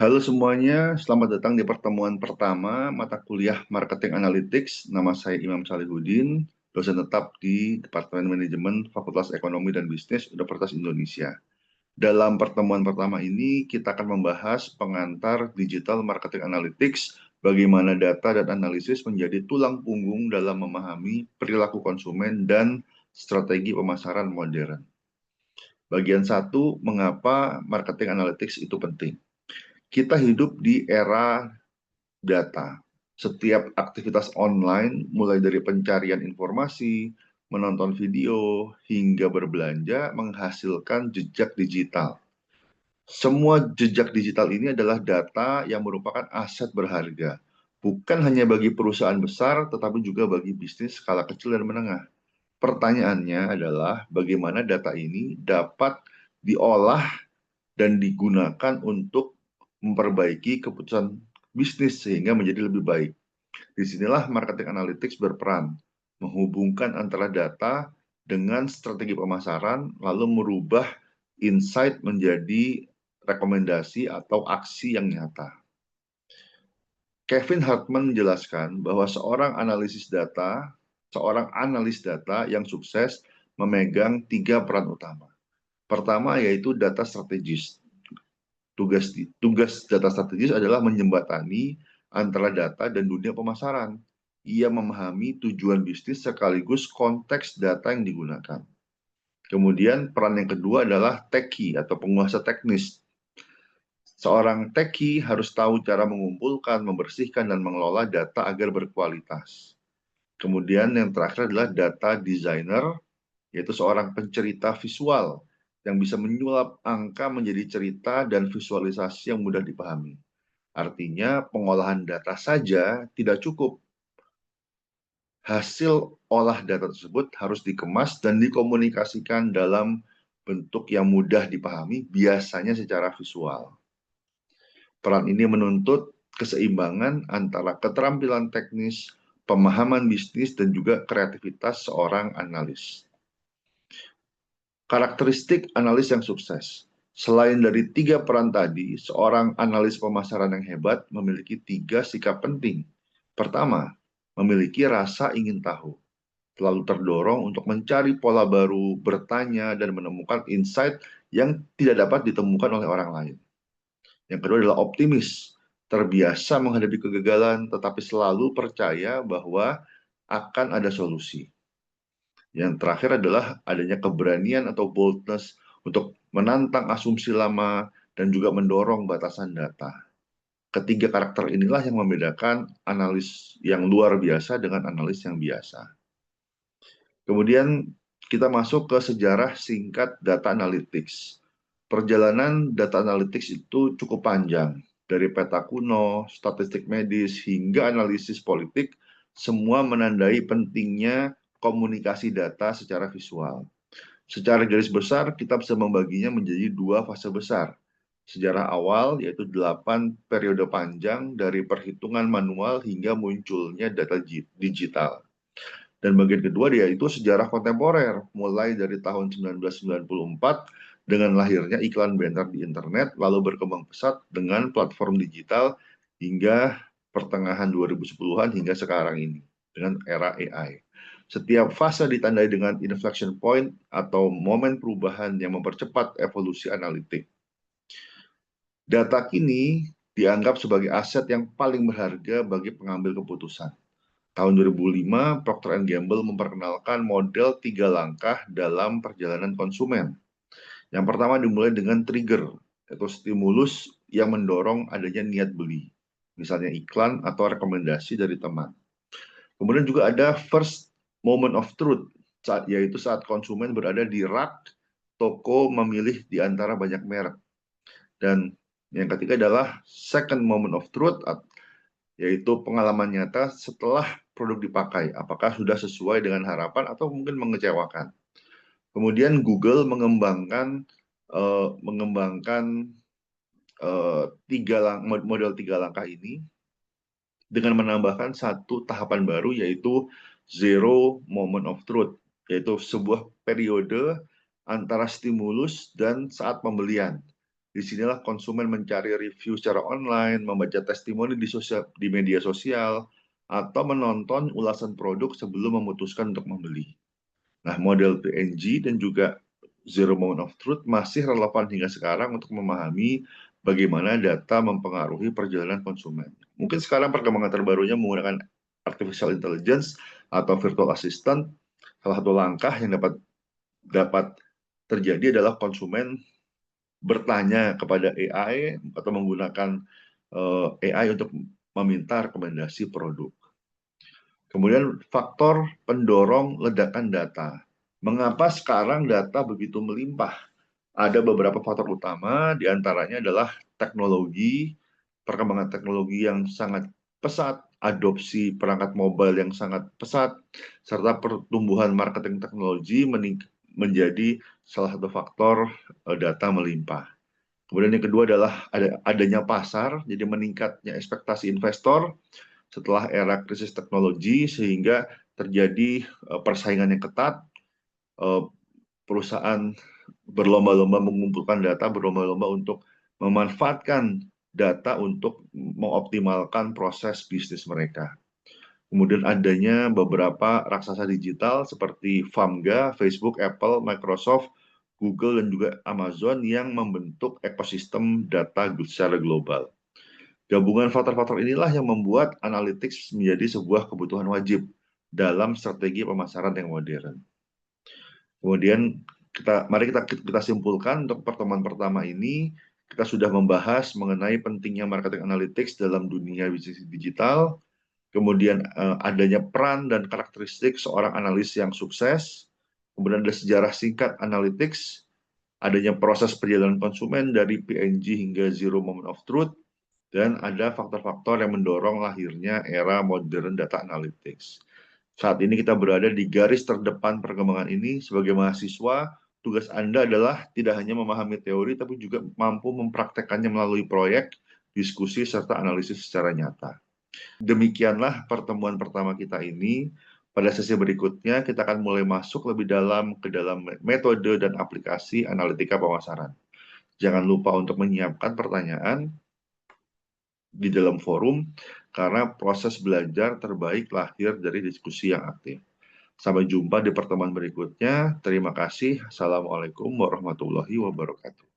Halo semuanya, selamat datang di pertemuan pertama mata kuliah Marketing Analytics. Nama saya Imam Salihudin, dosen tetap di Departemen Manajemen Fakultas Ekonomi dan Bisnis Universitas Indonesia. Dalam pertemuan pertama ini, kita akan membahas pengantar digital marketing analytics, bagaimana data dan analisis menjadi tulang punggung dalam memahami perilaku konsumen dan strategi pemasaran modern. Bagian 1, mengapa marketing analytics itu penting? Kita hidup di era data. Setiap aktivitas online, mulai dari pencarian informasi, menonton video, hingga berbelanja, menghasilkan jejak digital. Semua jejak digital ini adalah data yang merupakan aset berharga, bukan hanya bagi perusahaan besar, tetapi juga bagi bisnis skala kecil dan menengah. Pertanyaannya adalah bagaimana data ini dapat diolah dan digunakan untuk memperbaiki keputusan bisnis sehingga menjadi lebih baik. Disinilah marketing analytics berperan, menghubungkan antara data dengan strategi pemasaran, lalu merubah insight menjadi rekomendasi atau aksi yang nyata. Kevin Hartman menjelaskan bahwa seorang analis data yang sukses memegang 3 peran utama. Pertama yaitu data strategis. Tugas data strategis adalah menjembatani antara data dan dunia pemasaran. Ia memahami tujuan bisnis sekaligus konteks data yang digunakan. Kemudian peran yang kedua adalah techie atau penguasa teknis. Seorang techie harus tahu cara mengumpulkan, membersihkan, dan mengelola data agar berkualitas. Kemudian yang terakhir adalah data designer, yaitu seorang pencerita visual yang bisa menyulap angka menjadi cerita dan visualisasi yang mudah dipahami. Artinya pengolahan data saja tidak cukup. Hasil olah data tersebut harus dikemas dan dikomunikasikan dalam bentuk yang mudah dipahami, biasanya secara visual. Peran ini menuntut keseimbangan antara keterampilan teknis, pemahaman bisnis, dan juga kreativitas seorang analis. Karakteristik analis yang sukses. Selain dari 3 peran tadi, seorang analis pemasaran yang hebat memiliki 3 sikap penting. Pertama, memiliki rasa ingin tahu. Selalu terdorong untuk mencari pola baru, bertanya, dan menemukan insight yang tidak dapat ditemukan oleh orang lain. Yang kedua adalah optimis. Terbiasa menghadapi kegagalan, tetapi selalu percaya bahwa akan ada solusi. Yang terakhir adalah adanya keberanian atau boldness untuk menantang asumsi lama dan juga mendorong batasan data. Ketiga karakter inilah yang membedakan analis yang luar biasa dengan analis yang biasa. Kemudian kita masuk ke sejarah singkat data analytics. Perjalanan data analytics itu cukup panjang. Dari peta kuno, statistik medis, hingga analisis politik, semua menandai pentingnya komunikasi data secara visual. Secara garis besar, kita bisa membaginya menjadi 2 fase besar. Sejarah awal, yaitu 8 periode panjang dari perhitungan manual hingga munculnya data digital. Dan bagian kedua yaitu sejarah kontemporer, mulai dari tahun 1994 dengan lahirnya iklan banner di internet, lalu berkembang pesat dengan platform digital hingga pertengahan 2010-an hingga sekarang ini dengan era AI. Setiap fase ditandai dengan inflection point atau momen perubahan yang mempercepat evolusi analitik. Data kini dianggap sebagai aset yang paling berharga bagi pengambil keputusan. Tahun 2005, Procter & Gamble memperkenalkan model 3 langkah dalam perjalanan konsumen. Yang pertama dimulai dengan trigger, yaitu stimulus yang mendorong adanya niat beli, misalnya iklan atau rekomendasi dari teman. Kemudian juga ada first moment of truth, yaitu saat konsumen berada di rak toko memilih di antara banyak merek. Dan yang ketiga adalah second moment of truth, yaitu pengalaman nyata setelah produk dipakai, apakah sudah sesuai dengan harapan atau mungkin mengecewakan. Kemudian Google mengembangkan model 3 langkah ini dengan menambahkan satu tahapan baru, yaitu zero moment of truth, yaitu sebuah periode antara stimulus dan saat pembelian, Disinilah konsumen mencari review secara online, membaca testimoni di media sosial, atau menonton ulasan produk sebelum memutuskan untuk membeli. Nah, model PNG dan juga Zero Moment of Truth masih relevan hingga sekarang untuk memahami bagaimana data mempengaruhi perjalanan konsumen. Mungkin sekarang perkembangan terbarunya menggunakan artificial intelligence atau virtual assistant. Salah satu langkah yang dapat terjadi adalah konsumen bertanya kepada AI atau menggunakan AI untuk meminta rekomendasi produk. Kemudian faktor pendorong ledakan data. Mengapa sekarang data begitu melimpah? Ada beberapa faktor utama, diantaranya adalah teknologi, perkembangan teknologi yang sangat pesat, adopsi perangkat mobile yang sangat pesat, serta pertumbuhan marketing teknologi menjadi salah satu faktor data melimpah. Kemudian yang kedua adalah adanya pasar, jadi meningkatnya ekspektasi investor setelah era krisis teknologi sehingga terjadi persaingan yang ketat, perusahaan berlomba-lomba mengumpulkan data, berlomba-lomba untuk memanfaatkan data untuk mengoptimalkan proses bisnis mereka. Kemudian adanya beberapa raksasa digital seperti Famga, Facebook, Apple, Microsoft, Google, dan juga Amazon yang membentuk ekosistem data secara global. Gabungan faktor-faktor inilah yang membuat analytics menjadi sebuah kebutuhan wajib dalam strategi pemasaran yang modern. Kemudian mari kita simpulkan untuk pertemuan pertama ini, kita sudah membahas mengenai pentingnya marketing analytics dalam dunia bisnis digital, kemudian adanya peran dan karakteristik seorang analis yang sukses, kemudian ada sejarah singkat analytics, adanya proses perjalanan konsumen dari PNG hingga Zero Moment of Truth, dan ada faktor-faktor yang mendorong lahirnya era modern data analytics. Saat ini kita berada di garis terdepan perkembangan ini. Sebagai mahasiswa, tugas Anda adalah tidak hanya memahami teori, tapi juga mampu mempraktekannya melalui proyek, diskusi, serta analisis secara nyata. Demikianlah pertemuan pertama kita ini. Pada sesi berikutnya, kita akan mulai masuk lebih dalam ke dalam metode dan aplikasi analitika pemasaran. Jangan lupa untuk menyiapkan pertanyaan di dalam forum, karena proses belajar terbaik lahir dari diskusi yang aktif. Sampai jumpa di pertemuan berikutnya. Terima kasih. Assalamualaikum warahmatullahi wabarakatuh.